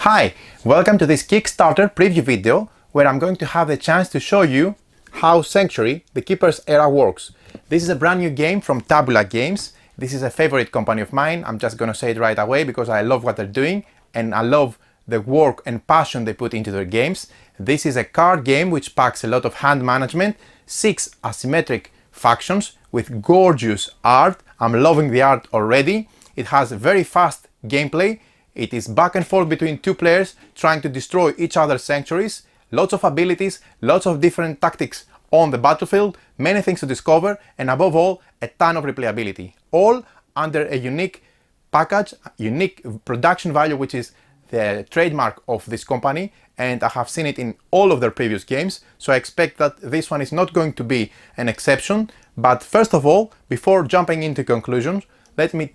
Hi, welcome to this Kickstarter preview video where I'm going to have the chance to show you how Sanctuary, the Keeper's Era works. This is a brand new game from Tabula Games. This is a favorite company of mine. I'm just gonna say it right away because I love what they're doing and I love the work and passion they put into their games. This is a card game which packs a lot of hand management, 6 asymmetric factions with gorgeous art. I'm loving the art already. It has a very fast gameplay. It is back and forth between two players trying to destroy each other's sanctuaries. Lots of abilities, lots of different tactics on the battlefield, many things to discover, and above all, a ton of replayability. All under a unique package, unique production value, which is the trademark of this company, and I have seen it in all of their previous games, so I expect that this one is not going to be an exception. But first of all, before jumping into conclusions, let me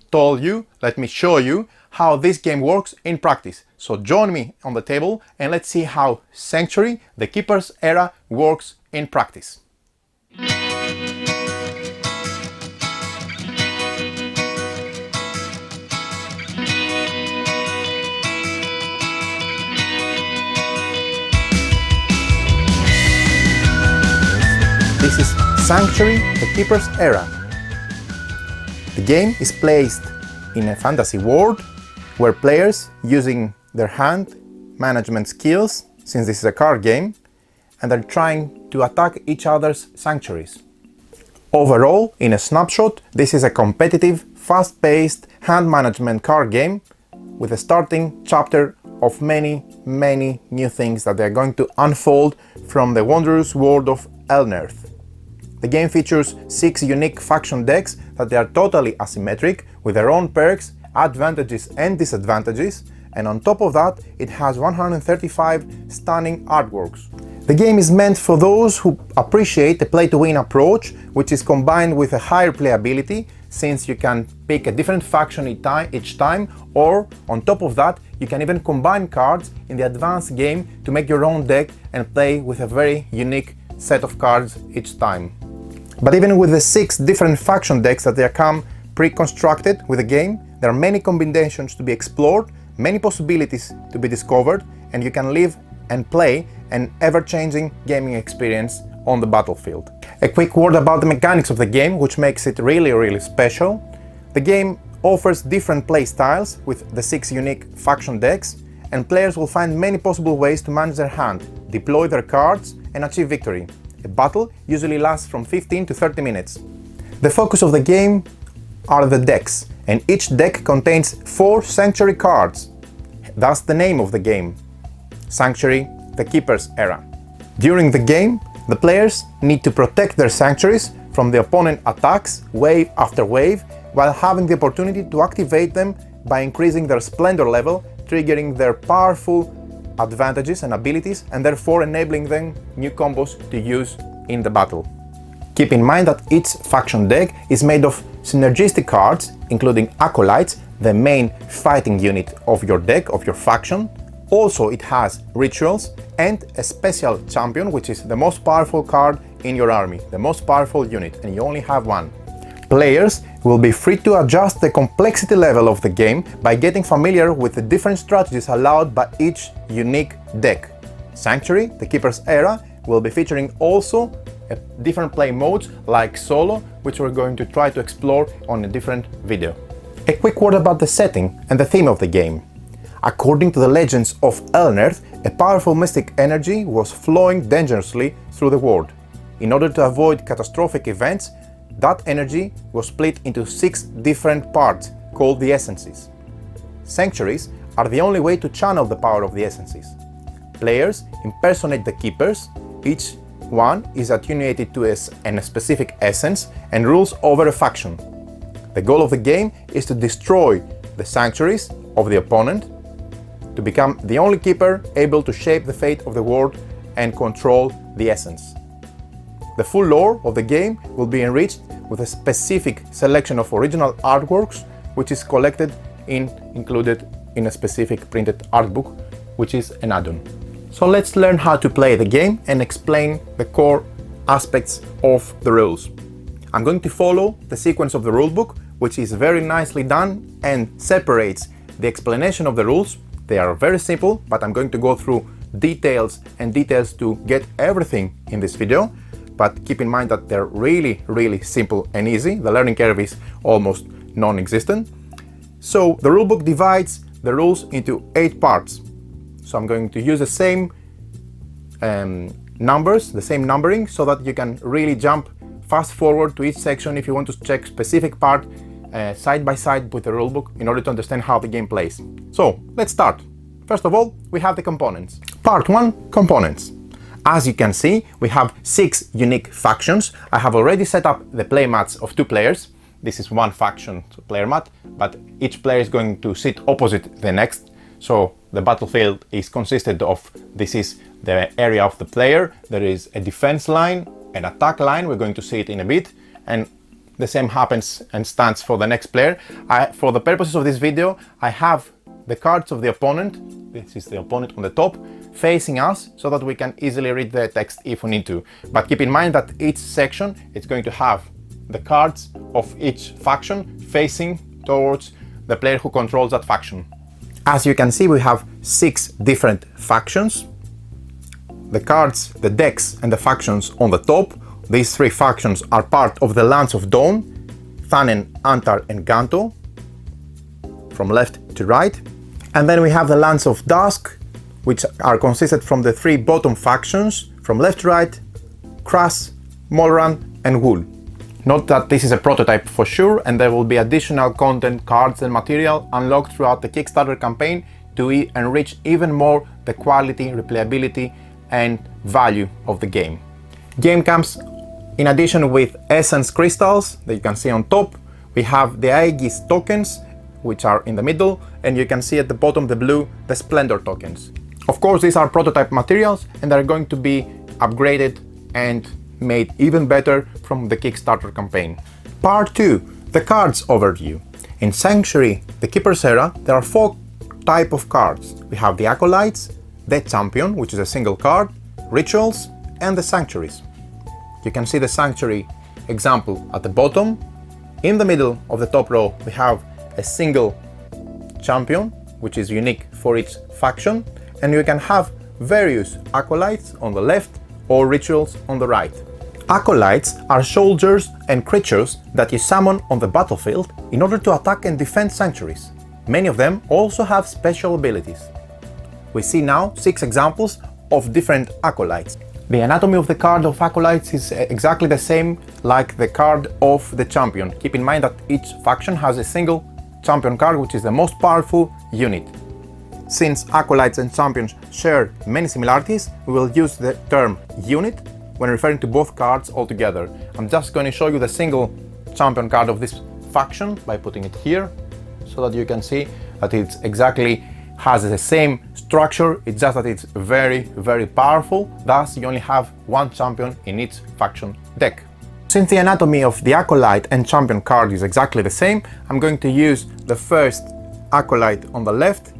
show you how this game works in practice. So join me on the table and let's see how Sanctuary, the Keeper's Era, works in practice. This is Sanctuary, the Keeper's Era. The game is placed in a fantasy world where players, using their hand management skills, since this is a card game, and they're trying to attack each other's sanctuaries. Overall, in a snapshot, this is a competitive, fast-paced hand management card game with a starting chapter of many new things that they're going to unfold from the wondrous world of Elnerth. The game features 6 unique faction decks that they are totally asymmetric with their own perks, advantages and disadvantages, and on top of that it has 135 stunning artworks. The game is meant for those who appreciate the play-to-win approach, which is combined with a higher playability, since you can pick a different faction each time, or on top of that you can even combine cards in the advanced game to make your own deck and play with a very unique set of cards each time. But even with the 6 different faction decks that they come pre-constructed with the game, there are many combinations to be explored, many possibilities to be discovered, and you can live and play an ever-changing gaming experience on the battlefield. A quick word about the mechanics of the game, which makes it really special. The game offers different play styles with the 6 unique faction decks, and players will find many possible ways to manage their hand, deploy their cards, and achieve victory. A battle usually lasts from 15 to 30 minutes. The focus of the game are the decks, and each deck contains 4 Sanctuary cards. Thus the name of the game, Sanctuary, the Keeper's Era. During the game, the players need to protect their sanctuaries from the opponent attacks wave after wave, while having the opportunity to activate them by increasing their splendor level, triggering their powerful advantages and abilities, and therefore enabling them new combos to use in the battle. Keep in mind that each faction deck is made of synergistic cards, including acolytes, the main fighting unit of your deck, of your faction. Also it has rituals and a special champion, which is the most powerful card in your army, the most powerful unit, and you only have one. Players will be free to adjust the complexity level of the game by getting familiar with the different strategies allowed by each unique deck. Sanctuary, the Keeper's Era, will be featuring also different play modes like solo, which we're going to try to explore on a different video. A quick word about the setting and the theme of the game. According to the legends of Elnerth, a powerful mystic energy was flowing dangerously through the world. In order to avoid catastrophic events, that energy was split into 6 different parts called the essences. Sanctuaries are the only way to channel the power of the essences. Players impersonate the keepers, each one is attenuated to a specific essence and rules over a faction. The goal of the game is to destroy the sanctuaries of the opponent, to become the only keeper able to shape the fate of the world and control the essence. The full lore of the game will be enriched with a specific selection of original artworks, which is included in a specific printed art book, which is an add-on. So let's learn how to play the game and explain the core aspects of the rules. I'm going to follow the sequence of the rulebook, which is very nicely done and separates the explanation of the rules, They are very simple, but I'm going to go through details to get everything in this video. But keep in mind that they're really simple and easy. The learning curve is almost non-existent. So the rulebook divides the rules into 8 parts. So I'm going to use the same numbers, the same numbering, so that you can really jump fast forward to each section if you want to check specific part side by side with the rulebook in order to understand how the game plays. So let's start. First of all, we have the components. Part 1, components. As you can see, we have 6 unique factions. I have already set up the play mats of 2 players. This is one faction player mat, but each player is going to sit opposite the next. So the battlefield is consisted of, this is the area of the player, there is a defense line, an attack line, we're going to see it in a bit, and the same happens and stands for the next player. For the purposes of this video, I have the cards of the opponent, this is the opponent on the top, facing us so that we can easily read the text if we need to. But keep in mind that each section is going to have the cards of each faction facing towards the player who controls that faction. As you can see, we have 6 different factions. The cards, the decks and the factions on the top. These 3 factions are part of the Lance of Dawn, Thanen, Antar and Ganto, from left to right. And then we have the Lance of Dusk, which are consisted from the 3 bottom factions, from left to right, Kras, Molran and Wool. Note that this is a prototype for sure, and there will be additional content, cards and material unlocked throughout the Kickstarter campaign to enrich even more the quality, replayability and value of the game. Game comes in addition with essence crystals that you can see on top. We have the Aegis tokens, which are in the middle, and you can see at the bottom the blue, the Splendor tokens. Of course, these are prototype materials and they're going to be upgraded and made even better from the Kickstarter campaign. Part 2, the cards overview. In Sanctuary, the Keeper's Era, there are 4 types of cards. We have the Acolytes, the Champion, which is a single card, Rituals, and the Sanctuaries. You can see the Sanctuary example at the bottom. In the middle of the top row, we have a single Champion, which is unique for each faction, and you can have various Acolytes on the left or Rituals on the right. Acolytes are soldiers and creatures that you summon on the battlefield in order to attack and defend sanctuaries. Many of them also have special abilities. We see now 6 examples of different Acolytes. The anatomy of the card of Acolytes is exactly the same like the card of the Champion. Keep in mind that each faction has a single Champion card, which is the most powerful unit. Since Acolytes and Champions share many similarities, we will use the term unit when referring to both cards altogether. I'm just going to show you the single Champion card of this faction by putting it here, so that you can see that it exactly has the same structure, it's just that it's very powerful, thus you only have one Champion in each faction deck. Since the anatomy of the Acolyte and Champion card is exactly the same, I'm going to use the first Acolyte on the left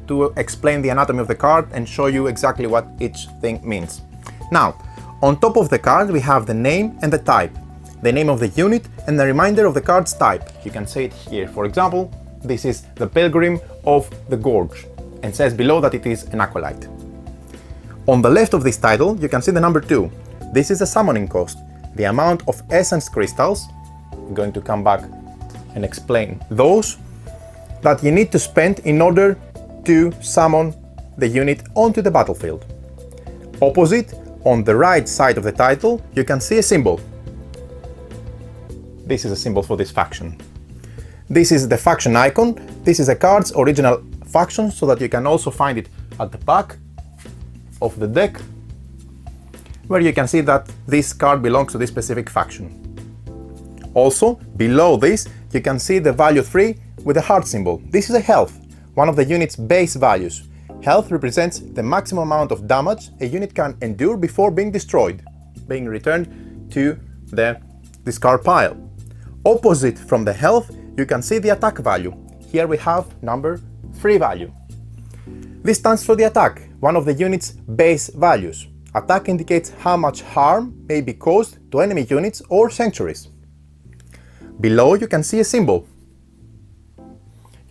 to explain the anatomy of the card and show you exactly what each thing means. Now, on top of the card we have the name and the type, the name of the unit and the reminder of the card's type. You can see it here. For example, this is the Pilgrim of the Gorge and says below that it is an Acolyte. On the left of this title you can see the number 2. This is the summoning cost, the amount of essence crystals, I'm going to come back and explain those, that you need to spend in order to summon the unit onto the battlefield. Opposite, on the right side of the title, you can see a symbol. This is a symbol for this faction. This is the faction icon. This is the card's original faction, so that you can also find it at the back of the deck, where you can see that this card belongs to this specific faction. Also, below this, you can see the value 3 with the heart symbol. This is a health, one of the unit's base values. Health represents the maximum amount of damage a unit can endure before being destroyed, being returned to the discard pile. Opposite from the health, you can see the attack value. Here we have number 3 value. This stands for the attack, one of the unit's base values. Attack indicates how much harm may be caused to enemy units or sanctuaries. Below you can see a symbol.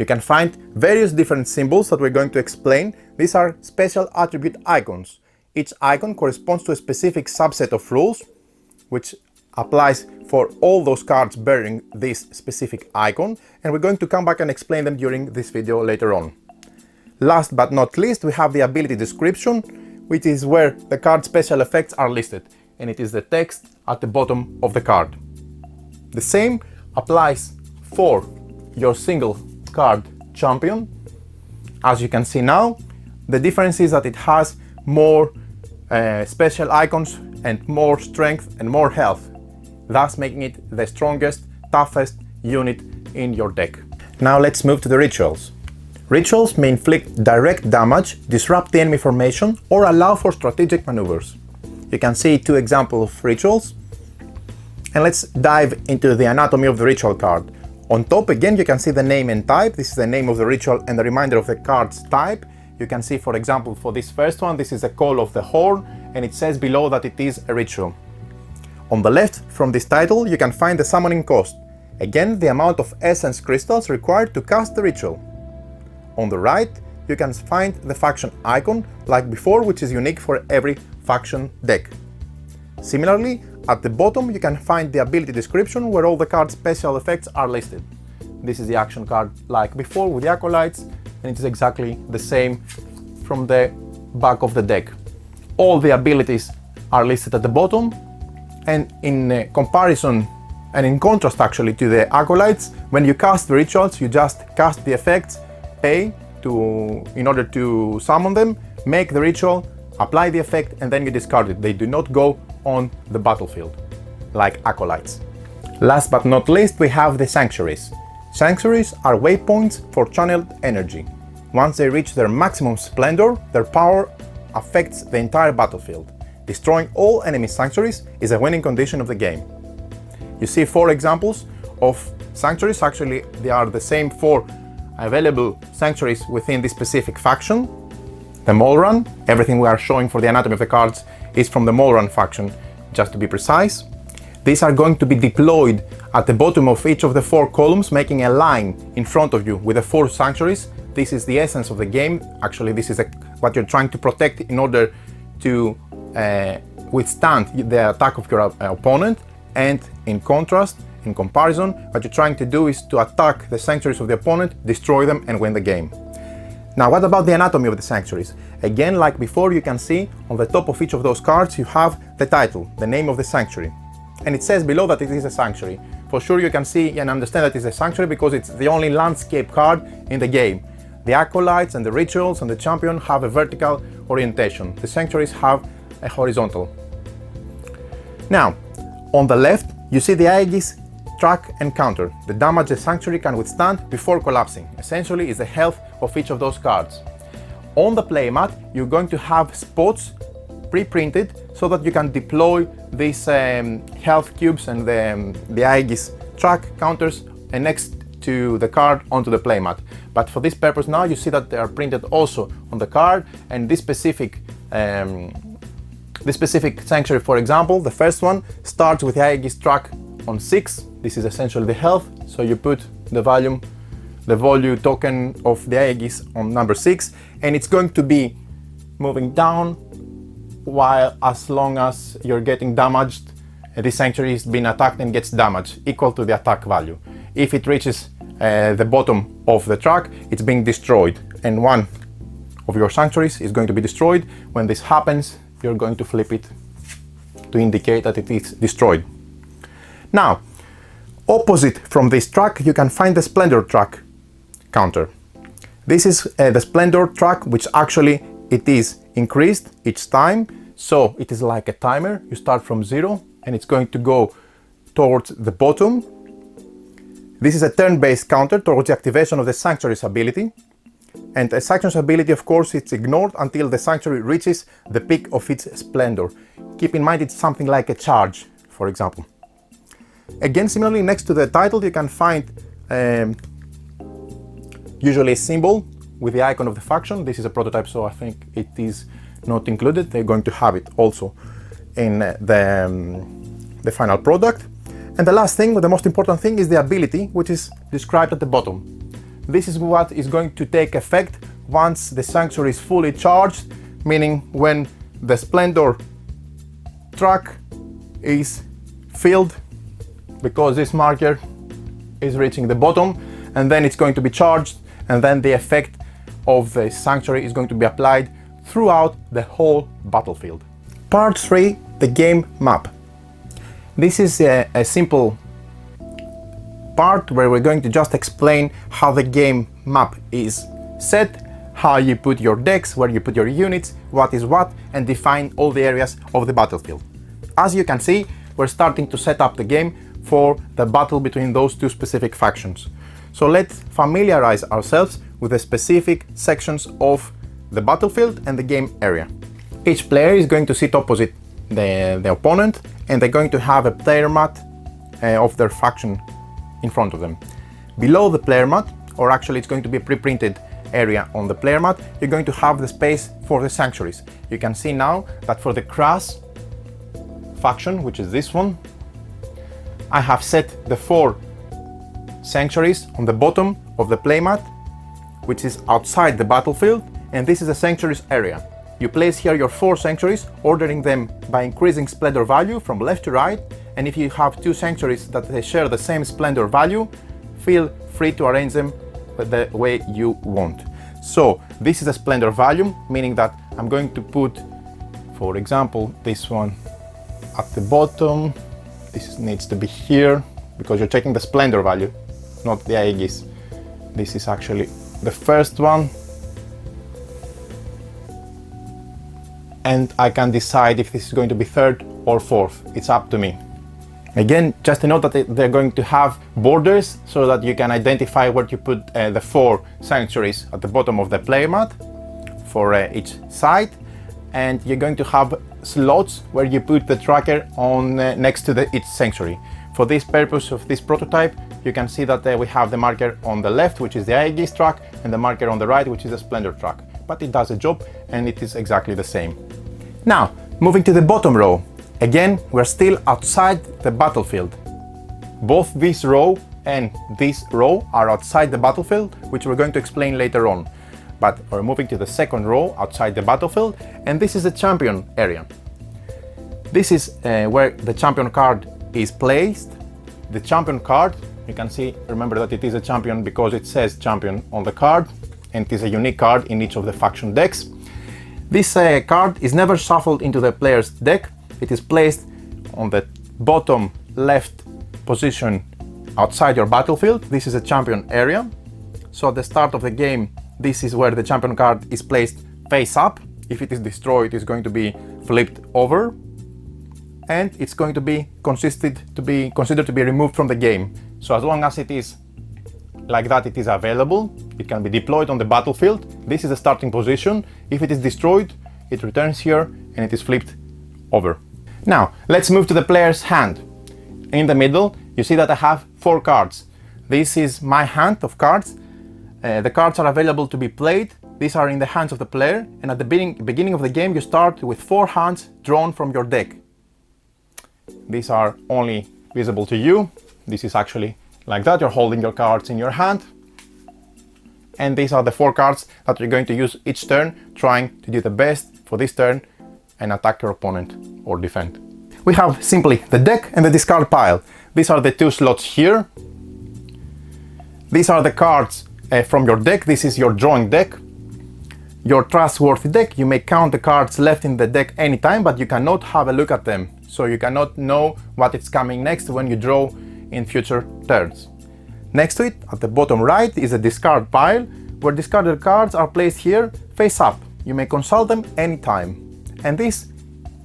You can find various different symbols that we're going to explain. These are special attribute icons. Each icon corresponds to a specific subset of rules, which applies for all those cards bearing this specific icon, and we're going to come back and explain them during this video later on. Last but not least, we have the ability description, which is where the card special effects are listed, and it is the text at the bottom of the card. The same applies for your single card champion. As you can see now, the difference is that it has more special icons and more strength and more health, thus making it the strongest, toughest unit in your deck. Now let's move to the rituals. Rituals may inflict direct damage, disrupt the enemy formation, or allow for strategic maneuvers. You can see two examples of rituals. And let's dive into the anatomy of the ritual card. On top again you can see the name and type. This is the name of the ritual and the reminder of the card's type. You can see, for example, for this first one, this is the call of the horn, and it says below that it is a ritual. On the left from this title you can find the summoning cost. Again, the amount of essence crystals required to cast the ritual. On the right you can find the faction icon like before, which is unique for every faction deck. Similarly, at the bottom you can find the ability description where all the card's special effects are listed. This is the action card like before with the acolytes, and it is exactly the same from the back of the deck. All the abilities are listed at the bottom, and in comparison and in contrast actually to the acolytes, when you cast the rituals you just cast the effects, pay in order to summon them, make the ritual, apply the effect, and then you discard it. They do not go on the battlefield like acolytes. Last but not least, we have the sanctuaries. Sanctuaries are waypoints for channeled energy. Once they reach their maximum splendor, their power affects the entire battlefield. Destroying all enemy sanctuaries is a winning condition of the game. You see 4 examples of sanctuaries. Actually, they are the same 4 available sanctuaries within this specific faction. The Mole Run, everything we are showing for the anatomy of the cards is from the Mole Run faction, just to be precise. These are going to be deployed at the bottom of each of the 4 columns, making a line in front of you with the 4 sanctuaries. This is the essence of the game. Actually, this is what you're trying to protect in order to withstand the attack of your opponent, and in contrast, in comparison, what you're trying to do is to attack the sanctuaries of the opponent, destroy them, and win the game. Now, what about the anatomy of the sanctuaries? Again, like before, you can see on the top of each of those cards you have the title, the name of the sanctuary, and it says below that it is a sanctuary. For sure you can see and understand that it's a sanctuary because it's the only landscape card in the game. The acolytes and the rituals and the champion have a vertical orientation. The sanctuaries have a horizontal. Now, on the left you see the Aegis track and counter, the damage the sanctuary can withstand before collapsing. Essentially is the health of each of those cards. On the playmat you're going to have spots pre-printed so that you can deploy these health cubes and the Aegis track counters next to the card onto the playmat. But for this purpose now you see that they are printed also on the card, and this specific sanctuary, for example, the first one starts with the Aegis track on 6. This is essentially the health, so you put the value token of the Aegis on number 6, and it's going to be moving down while as long as you're getting damaged, this sanctuary is being attacked and gets damaged equal to the attack value. If it reaches the bottom of the track, it's being destroyed, and one of your sanctuaries is going to be destroyed. When this happens, you're going to flip it to indicate that it is destroyed. Now, opposite from this track you can find the Splendor track counter. This is the Splendor track, which actually it is increased each time, so it is like a timer. You start from 0 and it's going to go towards the bottom. This is a turn-based counter towards the activation of the Sanctuary's ability, and a Sanctuary's ability, of course, it's ignored until the Sanctuary reaches the peak of its splendor. Keep in mind it's something like a charge, for example. Again, similarly, next to the title you can find usually a symbol with the icon of the faction. This is a prototype, so I think it is not included. They're going to have it also in the final product. And the last thing, the most important thing, is the ability, which is described at the bottom. this is what is going to take effect once the sanctuary is fully charged, meaning when the Splendor track is filled, because this marker is reaching the bottom, and then it's going to be charged, and then the effect of the sanctuary is going to be applied throughout the whole battlefield. Part 3, the game map. This is a simple part where we're going to just explain how the game map is set, how you put your decks, where you put your units, what is what, and define all the areas of the battlefield. As you can see, we're starting to set up the game for the battle between those two specific factions. So let's familiarize ourselves with the specific sections of the battlefield and the game area. Each player is going to sit opposite the opponent, and they're going to have a player mat of their faction in front of them. Below the player mat, or actually it's going to be a pre-printed area on the player mat, you're going to have the space for the sanctuaries. You can see now that for the Crash faction, which is this one, I have set the 4 sanctuaries on the bottom of the playmat, which is outside the battlefield, and this is a sanctuaries area. You place here your 4 sanctuaries, ordering them by increasing Splendor value from left to right, and if you have 2 sanctuaries that they share the same Splendor value, feel free to arrange them the way you want. So this is a Splendor value, meaning that I'm going to put, for example, this one at the bottom. This needs to be here because you're checking the Splendor value, not the Aegis. This is actually the first one, and I can decide if this is going to be 3rd or 4th. It's up to me. Again, just to note that they're going to have borders so that you can identify where to put the 4 sanctuaries at the bottom of the playmat for each side, and you're going to have slots where you put the tracker on next to each sanctuary. For this purpose of this prototype, you can see that we have the marker on the left, which is the Aegis track, and the marker on the right, which is the Splendor track. But it does the job, and it is exactly the same. Now, moving to the bottom row. Again, we're still outside the battlefield. Both this row and this row are outside the battlefield, which we're going to explain later on. But we're moving to the second row outside the battlefield, and this is the champion area. This is where the champion card is placed. The champion card, you can see, remember that it is a champion because it says champion on the card, and it is a unique card in each of the faction decks. This card is never shuffled into the player's deck. It is placed on the bottom left position outside your battlefield. This is a champion area. So at the start of the game, this is where the champion card is placed face up. If it is destroyed, it's going to be flipped over, and it's going to be considered to be removed from the game. So as long as it is like that, it is available. It can be deployed on the battlefield. This is the starting position. If it is destroyed, it returns here and it is flipped over. Now, let's move to the player's hand. In the middle, you see that I have 4 cards. This is my hand of cards. The cards are available to be played. These are in the hands of the player, and at the beginning of the game, you start with 4 hands drawn from your deck. These are only visible to you. This is actually like that. You're holding your cards in your hand. And these are the 4 cards that you're going to use each turn, trying to do the best for this turn and attack your opponent or defend. We have simply the deck and the discard pile. These are the 2 slots here. These are the cards from your deck. This is your drawing deck. Your trustworthy deck. You may count the cards left in the deck anytime, but you cannot have a look at them. So you cannot know what is coming next when you draw in future turns. Next to it, at the bottom right, is a discard pile, where discarded cards are placed here face up. You may consult them anytime. And this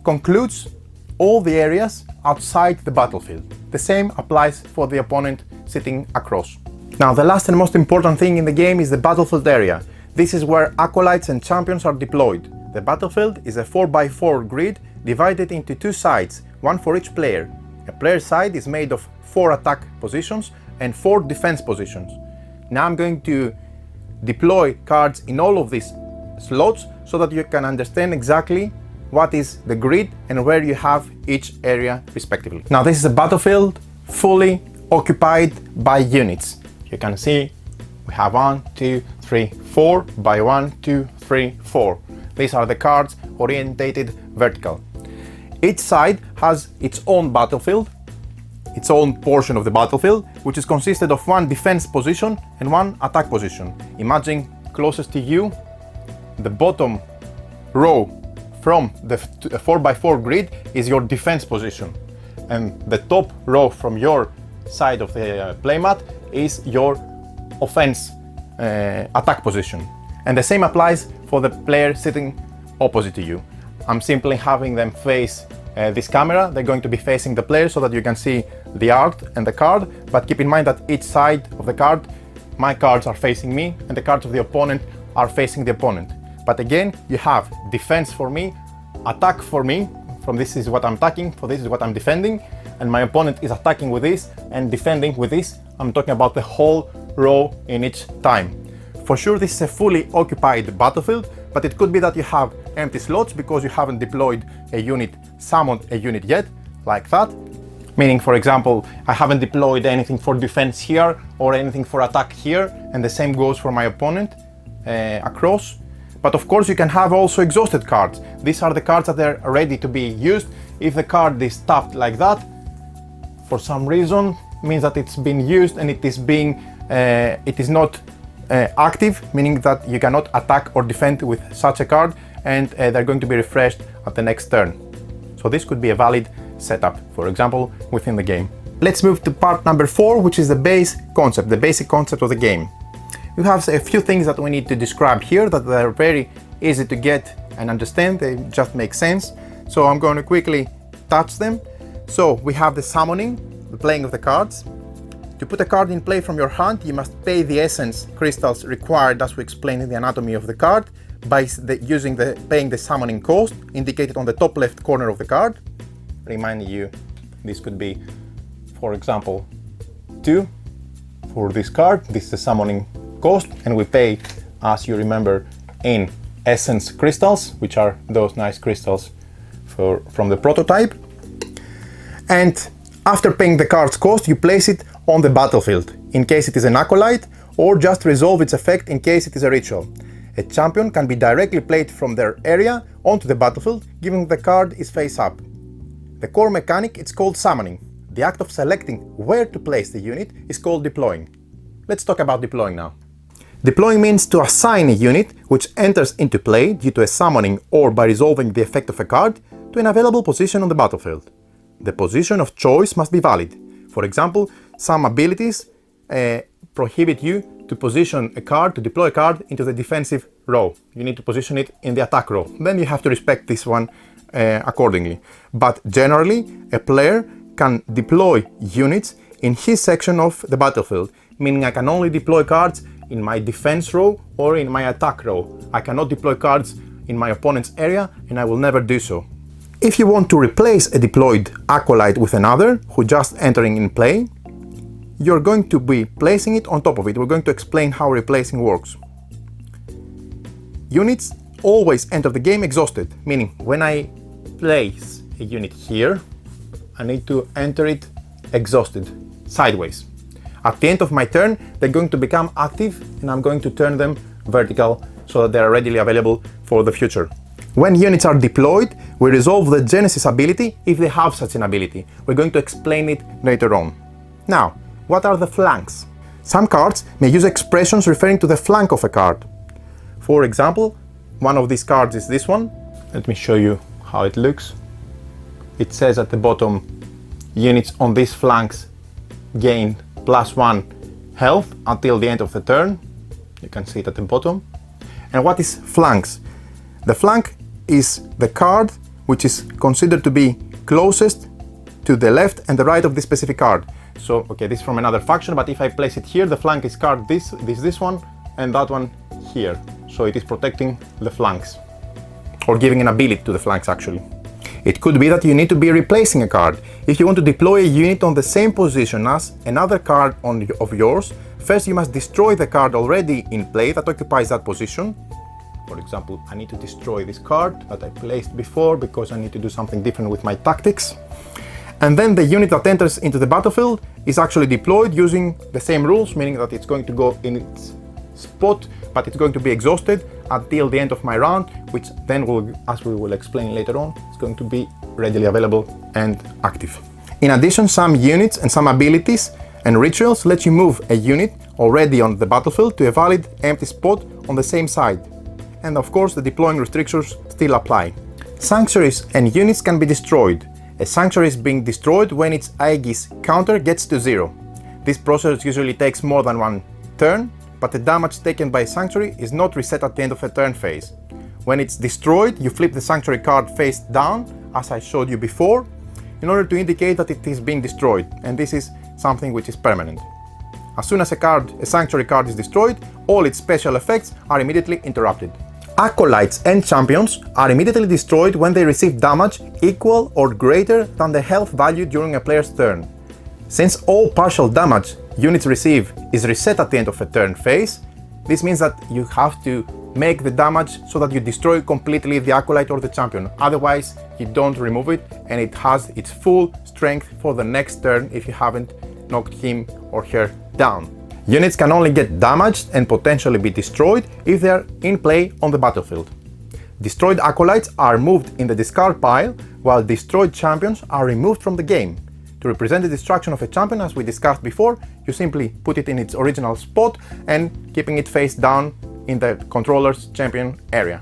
concludes all the areas outside the battlefield. The same applies for the opponent sitting across. Now, the last and most important thing in the game is the battlefield area. This is where acolytes and champions are deployed. The battlefield is a 4x4 grid divided into 2 sides, one for each player. A player's side is made of 4 attack positions and 4 defense positions. Now I'm going to deploy cards in all of these slots so that you can understand exactly what is the grid and where you have each area respectively. Now, this is a battlefield fully occupied by units. You can see we have 1, 2, 3, 4 by 1, 2, 3, 4. These are the cards orientated vertical. Each side has its own battlefield, its own portion of the battlefield, which is consisted of one defense position and one attack position. Imagine closest to you, the bottom row from the 4x4 grid is your defense position, and the top row from your side of the playmat is your offense attack position. And the same applies for the player sitting opposite to you. I'm simply having them face this camera. They're going to be facing the player so that you can see the art and the card, but keep in mind that each side of the card, my cards are facing me and the cards of the opponent are facing the opponent. But again, you have defense for me, attack for me, from this is what I'm attacking, for this is what I'm defending, and my opponent is attacking with this and defending with this. I'm talking about the whole row in each time. For sure, this is a fully occupied battlefield, but it could be that you have empty slots because you haven't deployed a unit, summoned a unit yet, like that. Meaning, for example, I haven't deployed anything for defense here or anything for attack here, and the same goes for my opponent across. But of course, you can have also exhausted cards. These are the cards that are ready to be used. If the card is tapped like that, for some reason, means that it's been used and it is not active, meaning that you cannot attack or defend with such a card, and they're going to be refreshed at the next turn. So this could be a valid setup, for example, within the game. Let's move to part number 4, which is the basic concept of the game. We have a few things that we need to describe here that are very easy to get and understand. They just make sense. So I'm going to quickly touch them. So we have the summoning, the playing of the cards. To put a card in play from your hand, you must pay the essence crystals required, as we explained in the anatomy of the card, by paying the summoning cost indicated on the top left corner of the card. Reminding you, this could be, for example, 2 for this card. This is the summoning cost, and we pay, as you remember, in essence crystals, which are those nice crystals from the prototype. And after paying the card's cost, you place it on the battlefield in case it is an acolyte, or just resolve its effect in case it is a ritual. A champion can be directly played from their area onto the battlefield, given the card is face up. The core mechanic is called summoning. The act of selecting where to place the unit is called deploying. Let's talk about deploying now. Deploying means to assign a unit which enters into play due to a summoning or by resolving the effect of a card to an available position on the battlefield. The position of choice must be valid. For example, some abilities prohibit you to position a card, to deploy a card into the defensive row. You need to position it in the attack row. Then you have to respect this one accordingly. But generally, a player can deploy units in his section of the battlefield, meaning I can only deploy cards in my defense row or in my attack row. I cannot deploy cards in my opponent's area, and I will never do so. If you want to replace a deployed acolyte with another who just entering in play, you're going to be placing it on top of it. We're going to explain how replacing works. Units always enter the game exhausted, meaning when I place a unit here, I need to enter it exhausted, sideways. At the end of my turn, they're going to become active, and I'm going to turn them vertical so that they are readily available for the future. When units are deployed, we resolve the Genesis ability if they have such an ability. We're going to explain it later on. Now, what are the flanks? Some cards may use expressions referring to the flank of a card. For example, one of these cards is this one. Let me show you how it looks. It says at the bottom, units on these flanks gain +1 health until the end of the turn. You can see it at the bottom. And what is flanks? The flank is the card which is considered to be closest to the left and the right of this specific card. So, okay, this is from another faction, but if I place it here, the flank is card this one, and that one here. So it is protecting the flanks, or giving an ability to the flanks actually. It could be that you need to be replacing a card. If you want to deploy a unit on the same position as another card of yours, first you must destroy the card already in play that occupies that position. For example, I need to destroy this card that I placed before because I need to do something different with my tactics. And then the unit that enters into the battlefield is actually deployed using the same rules, meaning that it's going to go in its spot, but it's going to be exhausted until the end of my round, which then will, as we will explain later on, is going to be readily available and active. In addition, some units and some abilities and rituals let you move a unit already on the battlefield to a valid empty spot on the same side. And of course, the deploying restrictions still apply. Sanctuaries and units can be destroyed. A sanctuary is being destroyed when its Aegis counter gets to 0. This process usually takes more than one turn, but the damage taken by a sanctuary is not reset at the end of a turn phase. When it's destroyed, you flip the sanctuary card face down, as I showed you before, in order to indicate that it is being destroyed, and this is something which is permanent. As soon as a sanctuary card is destroyed, all its special effects are immediately interrupted. Acolytes and champions are immediately destroyed when they receive damage equal or greater than the health value during a player's turn. Since all partial damage units receive is reset at the end of a turn phase, this means that you have to make the damage so that you destroy completely the acolyte or the champion. Otherwise, you don't remove it and it has its full strength for the next turn if you haven't knocked him or her down. Units can only get damaged and potentially be destroyed if they are in play on the battlefield. Destroyed acolytes are moved in the discard pile, while destroyed champions are removed from the game. To represent the destruction of a champion, as we discussed before, you simply put it in its original spot and keeping it face down in the controller's champion area.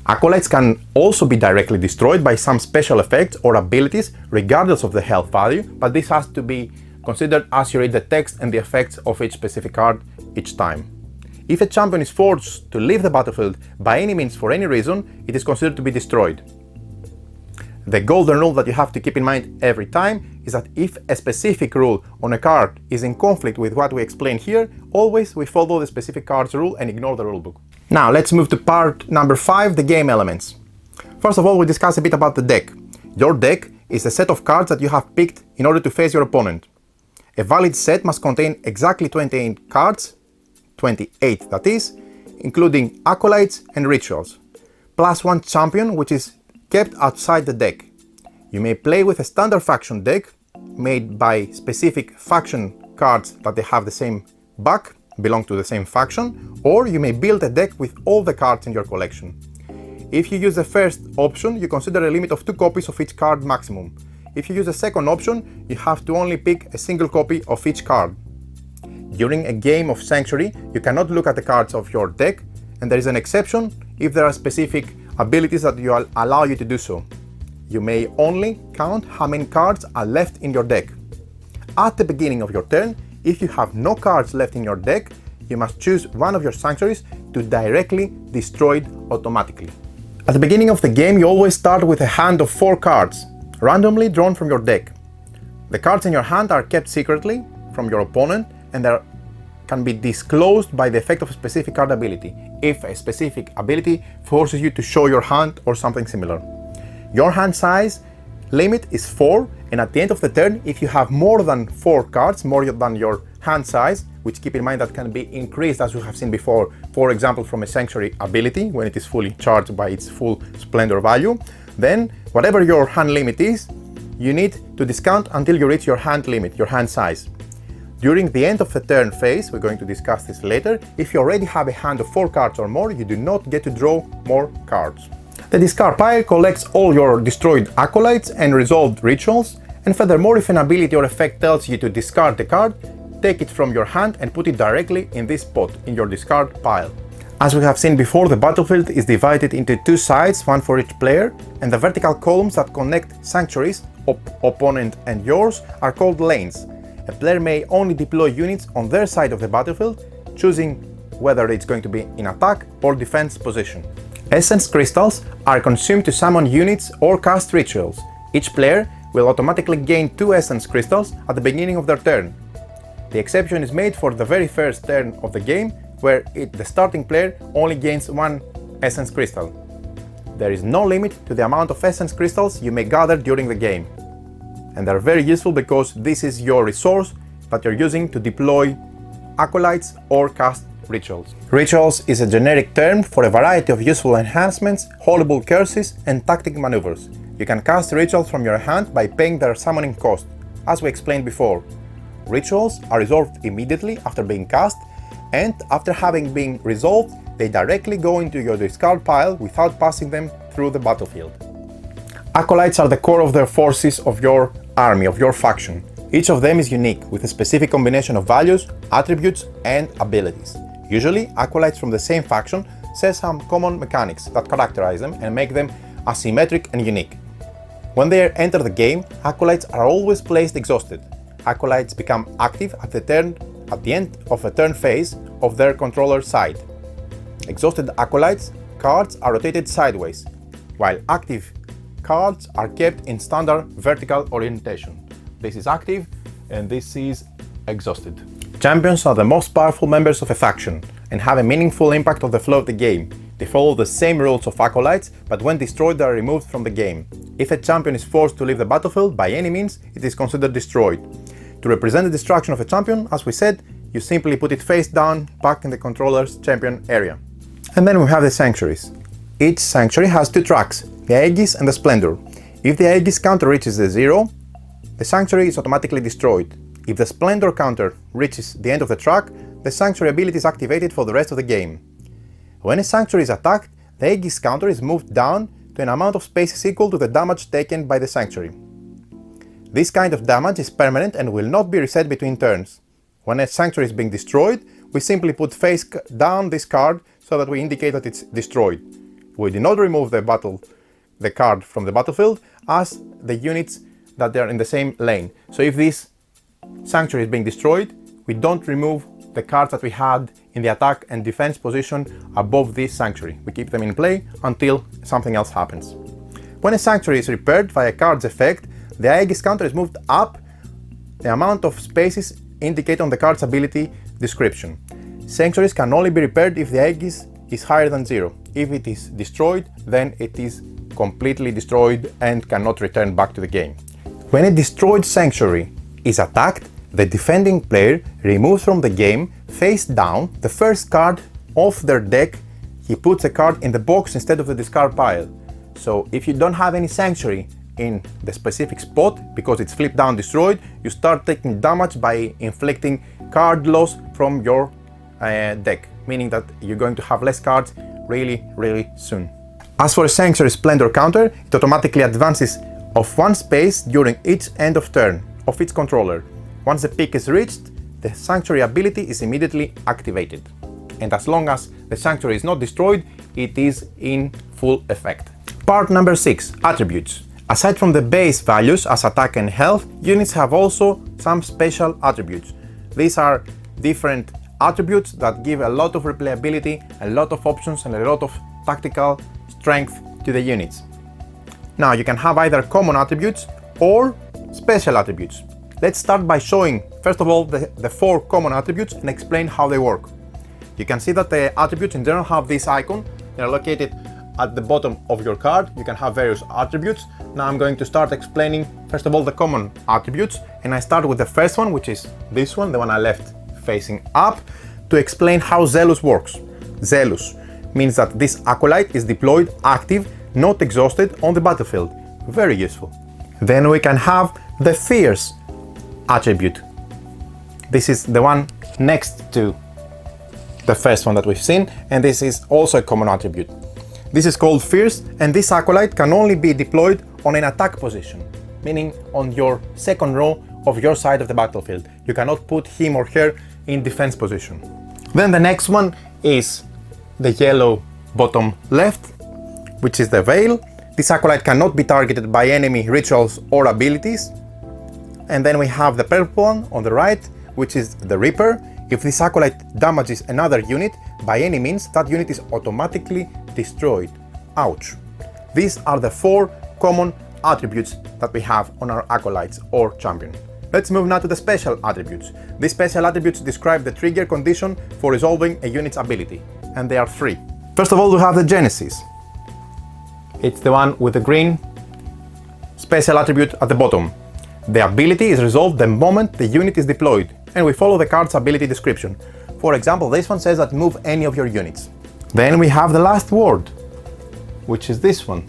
Acolytes can also be directly destroyed by some special effects or abilities regardless of the health value, but this has to be considered as you read the text and the effects of each specific card each time. If a champion is forced to leave the battlefield by any means for any reason, it is considered to be destroyed. The golden rule that you have to keep in mind every time is that if a specific rule on a card is in conflict with what we explain here, always we follow the specific card's rule and ignore the rulebook. Now let's move to part number 5, the game elements. First of all, we discuss a bit about the deck. Your deck is a set of cards that you have picked in order to face your opponent. A valid set must contain exactly 28 cards, 28 that is, including acolytes and rituals, plus one champion which is kept outside the deck. You may play with a standard faction deck made by specific faction cards that they have the same back, belong to the same faction, or you may build a deck with all the cards in your collection. If you use the first option, you consider a limit of 2 copies of each card maximum. If you use the second option, you have to only pick a single copy of each card. During a game of Sanctuary, you cannot look at the cards of your deck, and there is an exception if there are specific abilities that allow you to do so. You may only count how many cards are left in your deck. At the beginning of your turn, if you have no cards left in your deck, you must choose one of your sanctuaries to directly destroy it automatically. At the beginning of the game, you always start with a hand of 4 cards, randomly drawn from your deck. The cards in your hand are kept secretly from your opponent and they can be disclosed by the effect of a specific card ability, if a specific ability forces you to show your hand or something similar. Your hand size limit is 4, and at the end of the turn, if you have more than 4 cards, more than your hand size, which keep in mind that can be increased as we have seen before, for example from a Sanctuary ability when it is fully charged by its full splendor value, then whatever your hand limit is, you need to discount until you reach your hand limit, your hand size. During the end of the turn phase, we're going to discuss this later, if you already have a hand of 4 cards or more, you do not get to draw more cards. The discard pile collects all your destroyed acolytes and resolved rituals, and furthermore, if an ability or effect tells you to discard the card, take it from your hand and put it directly in this spot, in your discard pile. As we have seen before, the battlefield is divided into 2 sides, one for each player, and the vertical columns that connect sanctuaries, opponent and yours, are called lanes. A player may only deploy units on their side of the battlefield, choosing whether it's going to be in attack or defense position. Essence crystals are consumed to summon units or cast rituals. Each player will automatically gain 2 essence crystals at the beginning of their turn. The exception is made for the very first turn of the game, where the starting player only gains 1 essence crystal. There is no limit to the amount of essence crystals you may gather during the game. And they're very useful because this is your resource that you're using to deploy acolytes or cast rituals. Rituals is a generic term for a variety of useful enhancements, horrible curses and tactic maneuvers. You can cast rituals from your hand by paying their summoning cost, as we explained before. Rituals are resolved immediately after being cast, and after having been resolved, they directly go into your discard pile without passing them through the battlefield. Acolytes are the core of the forces of your army, of your faction. Each of them is unique, with a specific combination of values, attributes, and abilities. Usually, acolytes from the same faction share some common mechanics that characterize them and make them asymmetric and unique. When they enter the game, acolytes are always placed exhausted. Acolytes become active at the end of a turn phase of their controller's side. Exhausted acolytes cards are rotated sideways, while active cards are kept in standard vertical orientation. This is active and this is exhausted. Champions are the most powerful members of a faction and have a meaningful impact on the flow of the game. They follow the same rules of acolytes, but when destroyed they are removed from the game. If a champion is forced to leave the battlefield by any means, it is considered destroyed. To represent the destruction of a champion, as we said, you simply put it face down back in the controller's champion area. And then we have the sanctuaries. Each sanctuary has two tracks, the Aegis and the Splendor. If the Aegis counter reaches the 0, the sanctuary is automatically destroyed. If the Splendor counter reaches the end of the track, the sanctuary ability is activated for the rest of the game. When a sanctuary is attacked, the Aegis counter is moved down to an amount of spaces equal to the damage taken by the sanctuary. This kind of damage is permanent and will not be reset between turns. When a sanctuary is being destroyed, we simply put face down this card so that we indicate that it's destroyed. We do not remove the card from the battlefield as the units that they are in the same lane. So if this sanctuary is being destroyed, we don't remove the cards that we had in the attack and defense position above this sanctuary. We keep them in play until something else happens. When a sanctuary is repaired via card's effect, the Aegis counter is moved up the amount of spaces indicated on the card's ability description. Sanctuaries can only be repaired if the Aegis is higher than 0. If it is destroyed, then it is completely destroyed and cannot return back to the game. When a destroyed sanctuary is attacked, the defending player removes from the game, face down, the first card of their deck. He puts a card in the box instead of the discard pile. So if you don't have any sanctuary in the specific spot, because it's flipped down destroyed, you start taking damage by inflicting card loss from your deck, meaning that you're going to have less cards really soon. As for a Sanctuary Splendor counter, it automatically advances of one space during each end of turn of its controller. Once the peak is reached, the Sanctuary ability is immediately activated. And as long as the Sanctuary is not destroyed, it is in full effect. Part number 6, Attributes. Aside from the base values as attack and health, units have also some special attributes. These are different attributes that give a lot of replayability, a lot of options and a lot of tactical strength to the units. Now you can have either common attributes or special attributes. Let's start by showing first of all the 4 common attributes and explain how they work. You can see that the attributes in general have this icon. They're located at the bottom of your card. You can have various attributes. Now I'm going to start explaining first of all the common attributes, and I start with the first one, which is this one, the one I left facing up, to explain how Zealous works. Zealous means that this acolyte is deployed active, not exhausted, on the battlefield. Very useful. Then we can have the Fierce attribute. This is the one next to the first one that we've seen, and this is also a common attribute. This is called Fierce, and this acolyte can only be deployed on an attack position, meaning on your second row of your side of the battlefield. You cannot put him or her in defense position. Then the next one is the yellow bottom left, which is the Veil. This acolyte cannot be targeted by enemy rituals or abilities. And then we have the purple one on the right, which is the Reaper. If this acolyte damages another unit by any means, that unit is automatically destroyed. Ouch. These are the 4 common attributes that we have on our acolytes or champion. Let's move now to the special attributes. These special attributes describe the trigger condition for resolving a unit's ability, and they are 3. First of all, we have the Genesis. It's the one with the green special attribute at the bottom. The ability is resolved the moment the unit is deployed, and we follow the card's ability description. For example, this one says that move any of your units. Then we have the Last Word, which is this one.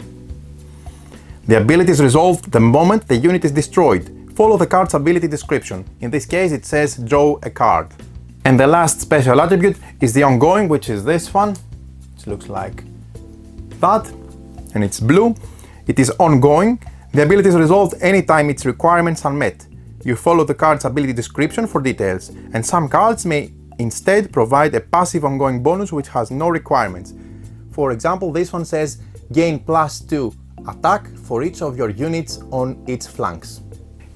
The ability is resolved the moment the unit is destroyed. Follow the card's ability description. In this case it says draw a card. And the last special attribute is the ongoing, which is this one. It looks like that, and it's blue. It is ongoing. The ability is resolved anytime its requirements are met. You follow the card's ability description for details, and some cards may instead provide a passive ongoing bonus which has no requirements. For example, this one says gain +2 attack for each of your units on its flanks.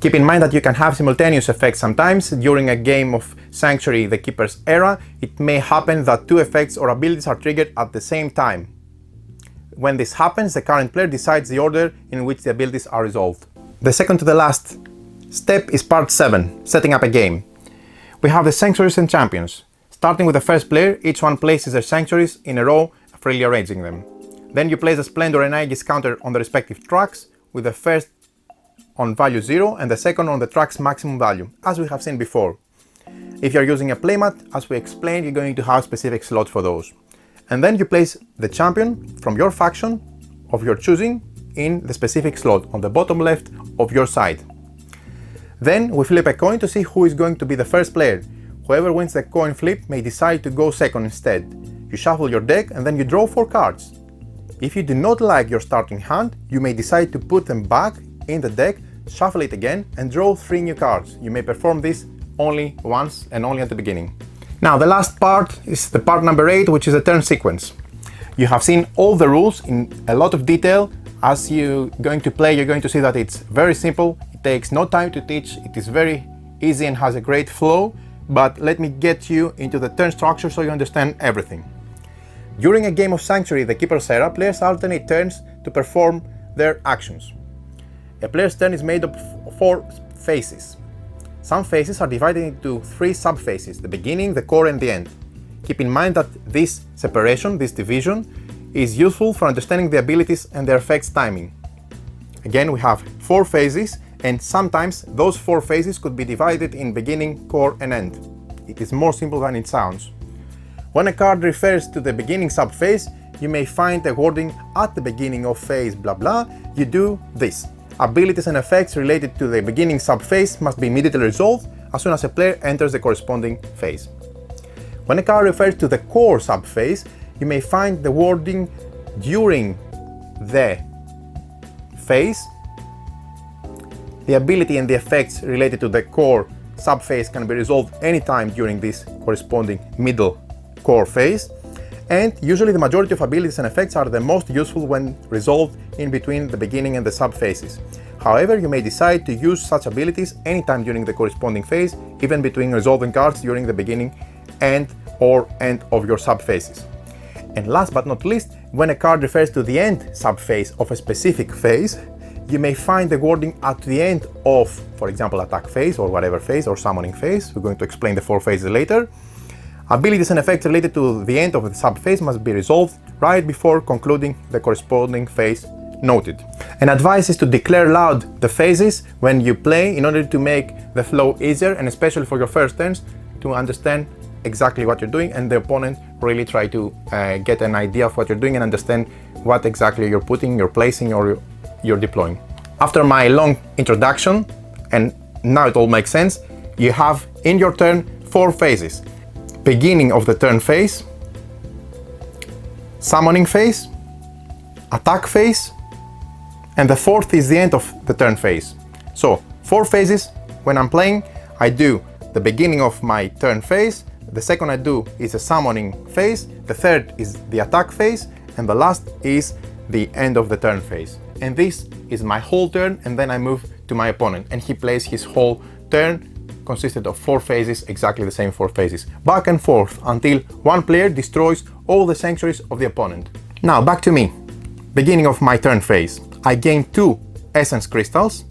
Keep in mind that you can have simultaneous effects sometimes. During a game of Sanctuary, the Keeper's Era, it may happen that two effects or abilities are triggered at the same time. When this happens, the current player decides the order in which the abilities are resolved. The second to the last step is part 7, setting up a game. We have the Sanctuaries and Champions. Starting with the first player, each one places their Sanctuaries in a row, freely arranging them. Then you place a Splendor and Aegis counter on the respective tracks, with the first on value 0 and the second on the track's maximum value, as we have seen before. If you're using a playmat, as we explained, you're going to have specific slots for those. And then you place the champion from your faction of your choosing in the specific slot on the bottom left of your side. Then we flip a coin to see who is going to be the first player. Whoever wins the coin flip may decide to go second instead. You shuffle your deck and then you draw 4 cards. If you do not like your starting hand, you may decide to put them back in the deck, shuffle it again and draw 3 new cards. You may perform this only once and only at the beginning. Now the last part is the part number 8, which is a turn sequence. You have seen all the rules in a lot of detail. As you're going to play, you're going to see that it's very simple. It takes no time to teach. It is very easy and has a great flow. But let me get you into the turn structure so you understand everything. During a game of Sanctuary, the Keeper's Era, players alternate turns to perform their actions. A player's turn is made up of 4 phases. Some phases are divided into 3 sub-phases, the beginning, the core and the end. Keep in mind that this separation, this division, is useful for understanding the abilities and their effects timing. Again, we have 4 phases, and sometimes those 4 phases could be divided in beginning, core and end. It is more simple than it sounds. When a card refers to the beginning sub-phase, you may find the wording at the beginning of phase blah blah. You do this. Abilities and effects related to the beginning sub-phase must be immediately resolved as soon as a player enters the corresponding phase. When a card refers to the core sub-phase, you may find the wording during the phase. The ability and the effects related to the core sub-phase can be resolved anytime during this corresponding middle core phase. And usually the majority of abilities and effects are the most useful when resolved in between the beginning and the sub-phases. However, you may decide to use such abilities anytime during the corresponding phase, even between resolving cards during the beginning and or end of your sub-phases. And last but not least, when a card refers to the end sub-phase of a specific phase, you may find the wording at the end of, for example, attack phase or whatever phase or summoning phase. We're going to explain the 4 phases later. Abilities and effects related to the end of the sub-phase must be resolved right before concluding the corresponding phase noted. An advice is to declare loud the phases when you play in order to make the flow easier, and especially for your first turns, to understand exactly what you're doing and the opponent really try to get an idea of what you're doing and understand what exactly you're putting, you're placing or you're deploying. After my long introduction, and now it all makes sense, you have in your turn 4 phases. Beginning of the turn phase, summoning phase, attack phase, and the 4th is the end of the turn phase. So 4 phases. When I'm playing, I do the beginning of my turn phase, the second I do is a summoning phase, the 3rd is the attack phase, and the last is the end of the turn phase. And this is my whole turn, and then I move to my opponent and he plays his whole turn, consisted of 4 phases, exactly the same 4 phases, back and forth until one player destroys all the sanctuaries of the opponent. Now back to me. Beginning of my turn phase, I gain 2 essence crystals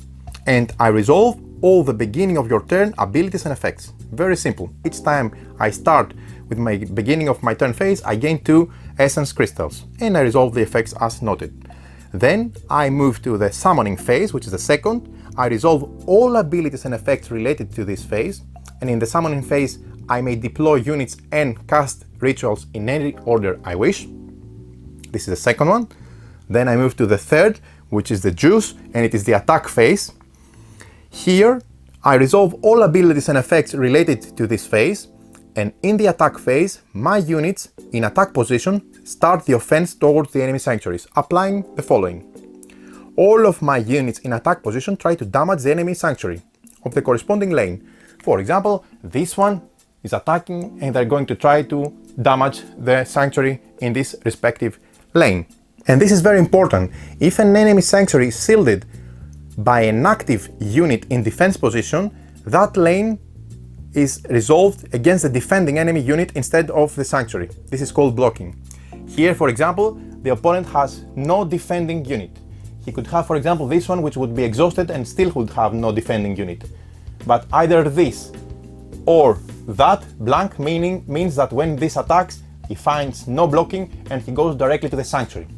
and I resolve all the beginning of your turn abilities and effects. Very simple. Each time I start with my beginning of my turn phase, I gain 2 essence crystals and I resolve the effects as noted. Then I move to the summoning phase, which is the second. I resolve all abilities and effects related to this phase, and in the summoning phase I may deploy units and cast rituals in any order I wish. This is the second one. Then I move to the 3rd, which is the juice, and it is the attack phase. Here, I resolve all abilities and effects related to this phase, and in the attack phase, my units in attack position start the offense towards the enemy sanctuaries, applying the following. All of my units in attack position try to damage the enemy sanctuary of the corresponding lane. For example, this one is attacking and they're going to try to damage the sanctuary in this respective lane. And this is very important. If an enemy sanctuary is shielded by an active unit in defense position, that lane is resolved against the defending enemy unit instead of the sanctuary. This is called blocking. Here, for example, the opponent has no defending unit. He could have, for example, this one, which would be exhausted and still would have no defending unit. But either this or that blank means that when this attacks, he finds no blocking and he goes directly to the sanctuary.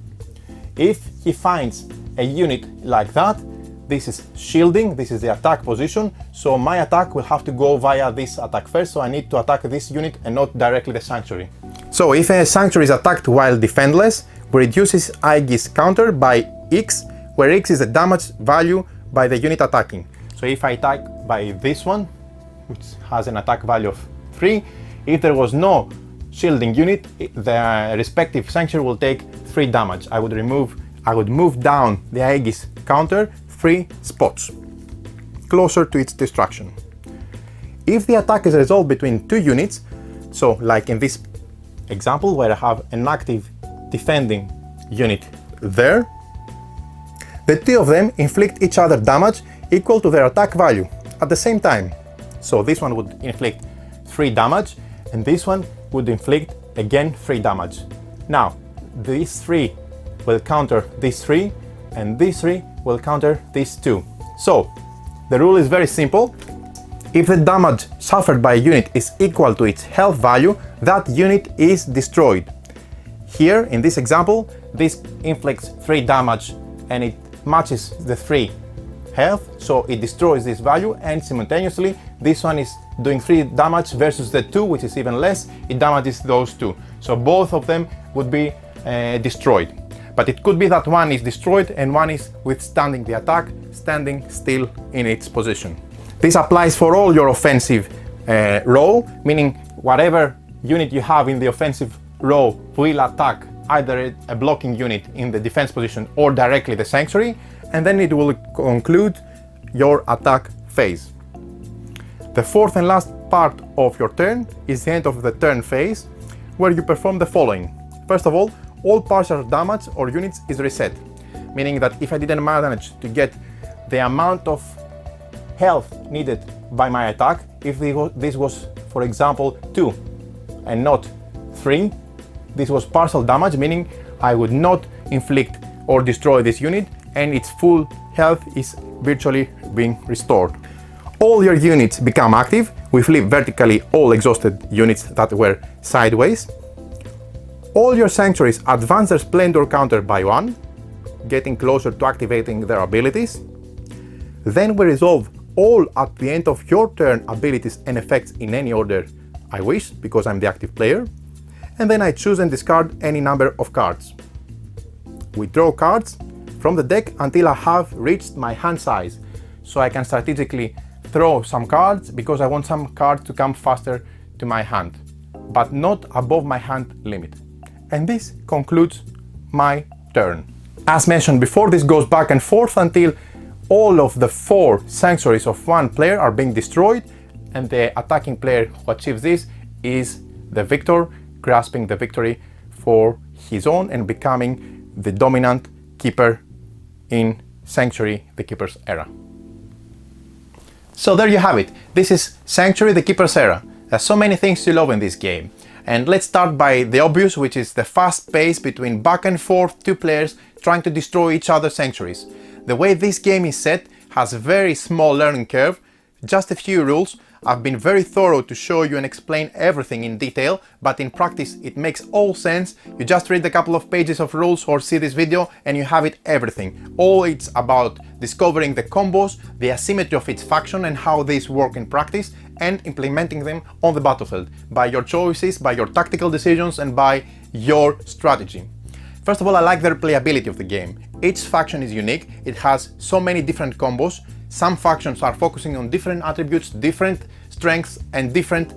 If he finds a unit like that, this is shielding, this is the attack position, so my attack will have to go via this attack first, so I need to attack this unit and not directly the sanctuary. So if a sanctuary is attacked while defendless, we reduce his Aegis counter by X, where X is the damage value by the unit attacking. So if I attack by this one, which has an attack value of 3, if there was no shielding unit, the respective sanctuary will take 3 damage. I would move down the Aegis counter 3 spots, closer to its destruction. If the attack is resolved between 2 units, so like in this example where I have an active defending unit there, the 2 of them inflict each other damage equal to their attack value at the same time. So this one would inflict 3 damage and this one would inflict again 3 damage. Now, these 3 will counter these 3 and these 3 will counter these 2. So, the rule is very simple. If the damage suffered by a unit is equal to its health value, that unit is destroyed. Here, in this example, this inflicts 3 damage and it matches the 3 health, so it destroys this value, and simultaneously this one is doing 3 damage versus the 2, which is even less, it damages those 2. So both of them would be destroyed. But it could be that one is destroyed and one is withstanding the attack, standing still in its position. This applies for all your offensive row, meaning whatever unit you have in the offensive row will attack either a blocking unit in the defense position or directly the sanctuary, and then it will conclude your attack phase. The fourth and last part of your turn is the end of the turn phase, where you perform the following. First of all partial damage or units is reset, meaning that if I didn't manage to get the amount of health needed by my attack, if this was, for example, 2 and not 3, this was partial damage, meaning I would not inflict or destroy this unit and its full health is virtually being restored. All your units become active. We flip vertically all exhausted units that were sideways. All your sanctuaries advance their splendor counter by 1, getting closer to activating their abilities. Then we resolve all at the end of your turn abilities and effects in any order I wish, because I'm the active player. And then I choose and discard any number of cards. We draw cards from the deck until I have reached my hand size, so I can strategically throw some cards because I want some cards to come faster to my hand, but not above my hand limit. And this concludes my turn. As mentioned before, this goes back and forth until all of the 4 sanctuaries of one player are being destroyed, and the attacking player who achieves this is the victor, grasping the victory for his own and becoming the dominant keeper in Sanctuary, the Keeper's Era. So there you have it. This is Sanctuary, the Keeper's Era. There's so many things to love in this game. And let's start by the obvious, which is the fast pace between back and forth 2 players trying to destroy each other's sanctuaries. The way this game is set has a very small learning curve, just a few rules. I've been very thorough to show you and explain everything in detail, but in practice it makes all sense. You just read a couple of pages of rules or see this video and you have it everything. All it's about discovering the combos, the asymmetry of each faction and how these work in practice, and implementing them on the battlefield by your choices, by your tactical decisions and by your strategy. First of all, I like the replayability of the game. Each faction is unique. It has so many different combos. Some factions are focusing on different attributes, different strengths, and different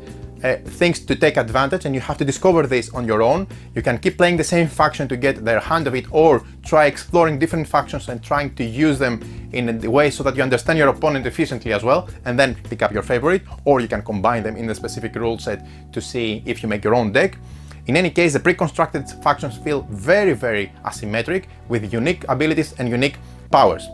things to take advantage, and you have to discover this on your own. You can keep playing the same faction to get their hand of it, or try exploring different factions and trying to use them in a way so that you understand your opponent efficiently as well, and then pick up your favorite, or you can combine them in a specific rule set to see if you make your own deck. In any case, the pre-constructed factions feel very, very asymmetric, with unique abilities and unique powers.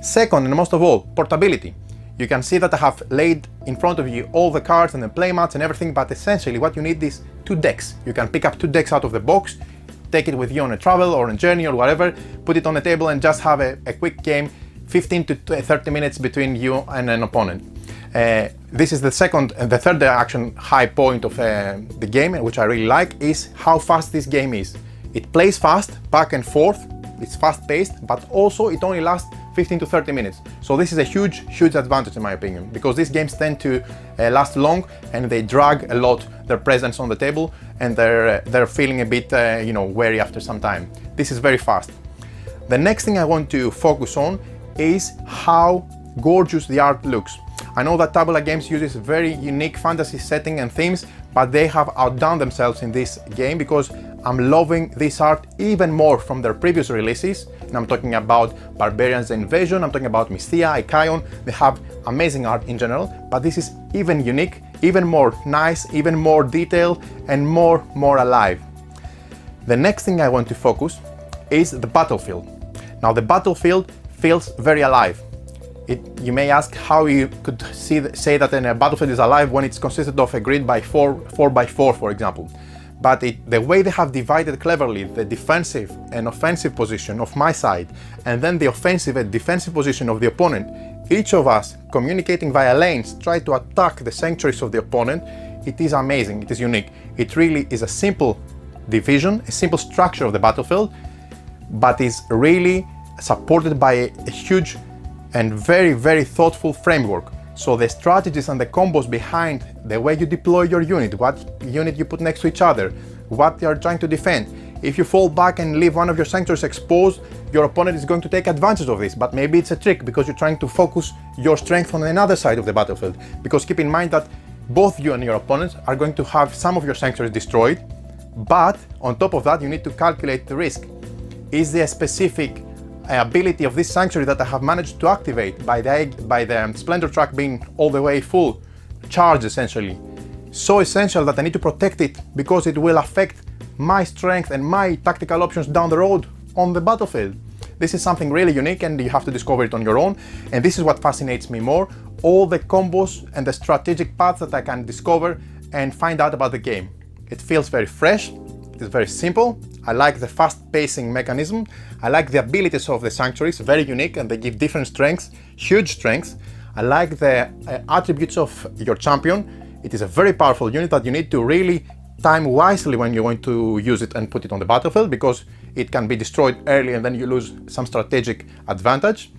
Second, and most of all, portability. You can see that I have laid in front of you all the cards and the playmats and everything, but essentially what you need is 2 decks. You can pick up 2 decks out of the box, take it with you on a travel or a journey or whatever, put it on the table and just have a quick game, 15 to 30 minutes between you and an opponent. This is the third action high point of the game, which I really like, is how fast this game is. It plays fast, back and forth, it's fast paced, but also it only lasts 15 to 30 minutes. So this is a huge advantage in my opinion, because these games tend to last long and they drag a lot their presence on the table, and they're feeling a bit wary after some time. This is very fast. The next thing I want to focus on is how gorgeous the art looks. I know that Tabula Games uses very unique fantasy setting and themes, but they have outdone themselves in this game, because I'm loving this art even more from their previous releases. And I'm talking about Barbarians Invasion, I'm talking about Mystia, Icaion. They have amazing art in general, but this is even unique, even more nice, even more detailed, and more alive. The next thing I want to focus is the battlefield. Now the battlefield feels very alive. You may ask how you could say that a battlefield is alive when it's consisted of a grid by 4x4, for example. But the way they have divided cleverly the defensive and offensive position of my side, and then the offensive and defensive position of the opponent, each of us communicating via lanes try to attack the sanctuaries of the opponent, it is amazing, it is unique. It really is a simple division, a simple structure of the battlefield, but is really supported by a huge and very thoughtful framework. So the strategies and the combos behind the way you deploy your unit, what unit you put next to each other, what they are trying to defend. If you fall back and leave one of your sanctuaries exposed, your opponent is going to take advantage of this, but maybe it's a trick because you're trying to focus your strength on another side of the battlefield. Because keep in mind that both you and your opponents are going to have some of your sanctuaries destroyed, but on top of that you need to calculate the risk. Is there a specific ability of this sanctuary that I have managed to activate by the Splendor track being all the way full, charged essentially, so essential that I need to protect it because it will affect my strength and my tactical options down the road on the battlefield. This is something really unique and you have to discover it on your own, and this is what fascinates me more, all the combos and the strategic paths that I can discover and find out about the game. It feels very fresh, it is very simple. I like the fast pacing mechanism. I like the abilities of the sanctuaries, very unique, and they give different strengths, huge strengths. I like the attributes of your champion. It is a very powerful unit that you need to really time wisely when you're going to use it and put it on the battlefield, because it can be destroyed early and then you lose some strategic advantage.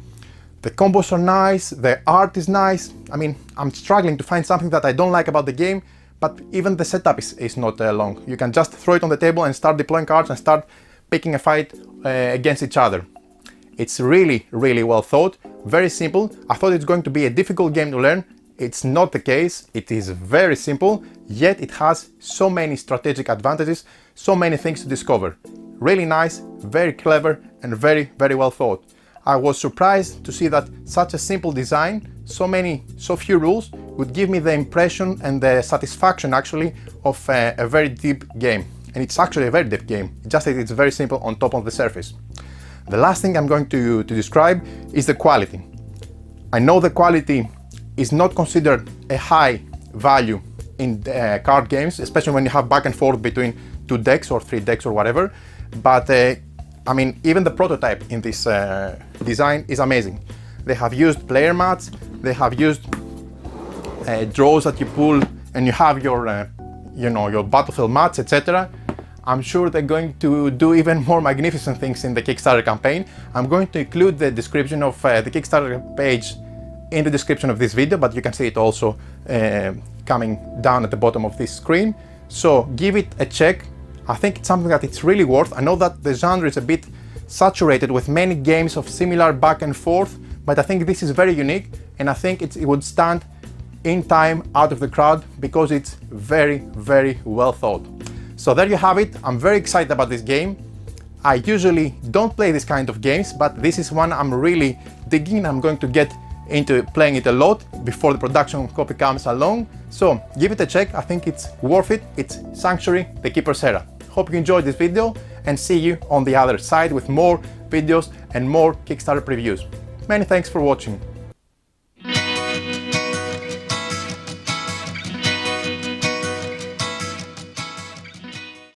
The combos are nice, the art is nice. I mean, I'm struggling to find something that I don't like about the game, but even the setup is not long. You can just throw it on the table and start deploying cards and start picking a fight against each other. It's really well thought, very simple. I thought it's going to be a difficult game to learn. It's not the case. It is very simple, yet it has so many strategic advantages, so many things to discover. Really nice, very clever, and very well thought. I was surprised to see that such a simple design, so few rules, would give me the impression and the satisfaction actually of a very deep game. And it's actually a very deep game, just that it's very simple on top of the surface. The last thing I'm going to describe is the quality. I know the quality is not considered a high value in card games, especially when you have back and forth between 2 decks or 3 decks or whatever, but I mean, even the prototype in this design is amazing. They have used player mats, they have used draws that you pull and you have your your battlefield mats, etc. I'm sure they're going to do even more magnificent things in the Kickstarter campaign. I'm going to include the description of the Kickstarter page in the description of this video, but you can see it also coming down at the bottom of this screen. So give it a check. I think it's something that it's really worth. I know that the genre is a bit saturated with many games of similar back and forth, but I think this is very unique, and I think it would stand in time out of the crowd because it's very, very well thought. So there you have it. I'm very excited about this game. I usually don't play this kind of games, but this is one I'm really digging. I'm going to get into playing it a lot before the production copy comes along. So give it a check. I think it's worth it. It's Sanctuary, the Keeper's Era. Hope you enjoyed this video and see you on the other side with more videos and more Kickstarter previews. Many thanks for watching.